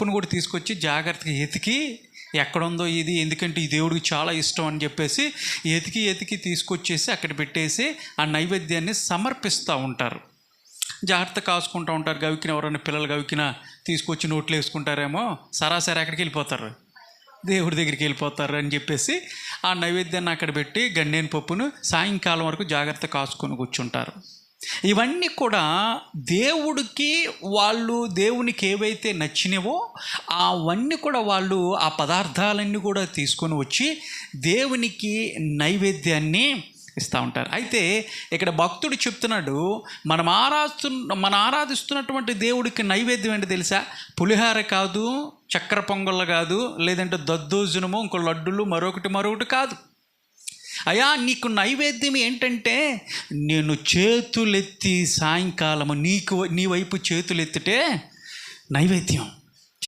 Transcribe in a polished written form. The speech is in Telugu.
పప్పును కూడా తీసుకొచ్చి జాగ్రత్తగా ఎతికి ఎక్కడుందో ఇది, ఎందుకంటే ఈ దేవుడికి చాలా ఇష్టం అని చెప్పేసి ఎతికి తీసుకొచ్చేసి అక్కడ పెట్టేసి ఆ నైవేద్యాన్ని సమర్పిస్తూ ఉంటారు. జాగ్రత్త కాసుకుంటూ ఉంటారు. గవికిన ఎవరైనా పిల్లలు గవికిన తీసుకొచ్చి నోట్లు వేసుకుంటారేమో, సరాసరి అక్కడికి వెళ్ళిపోతారు, దేవుడి దగ్గరికి వెళ్ళిపోతారు అని చెప్పేసి ఆ నైవేద్యాన్ని అక్కడ పెట్టి గన్నేను పప్పును సాయంకాలం వరకు జాగ్రత్త కాసుకొని కూర్చుంటారు. ఇవన్నీ కూడా దేవునికి ఏవైతే నచ్చినవో అవన్నీ కూడా వాళ్ళు ఆ పదార్థాలన్నీ కూడా తీసుకొని వచ్చి దేవునికి నైవేద్యాన్ని ఇస్తూ ఉంటారు. అయితే ఇక్కడ భక్తుడు చెప్తున్నాడు, మనం ఆరాధిస్తున్నటువంటి దేవుడికి నైవేద్యం ఏంటి తెలుసా? పులిహార కాదు, చక్కెర పొంగళ్ళు కాదు, లేదంటే దద్దోజనము, ఇంకో లడ్డులు, మరొకటి కాదు. అయ్యా నీకు నైవేద్యం ఏంటంటే, నేను చేతులెత్తి సాయంకాలము నీ వైపు చేతులెత్తితే నైవేద్యం.